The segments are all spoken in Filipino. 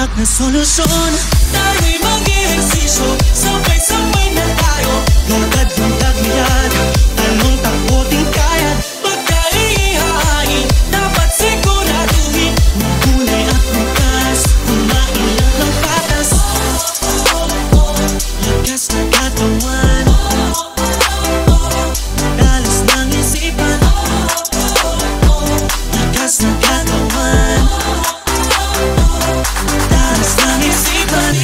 tiyak na solusyon. Tayo'y mag-ehersisyo, sabay-sabay na tayo. Lakad yung taglian, talong takbo din kaya. Pagka-ihahain, dapat siguraduhin magulay at bukas, kumain lang ng patas. Lakas na katawan, dalas ng isipan. Lakas na katawan, dalas ng isipan.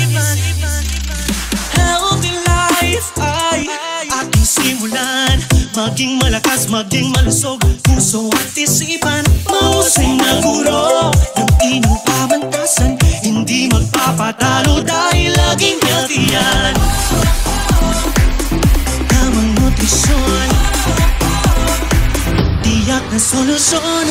Healthy life ay ating simulan. Maging malakas, maging malusog, puso at isipan. Mahusay na guro, yung inyong pamantasan. Hindi magpapatalo dahil laging healthy yan. Tamang nutrisyon, tiyak na solusyon.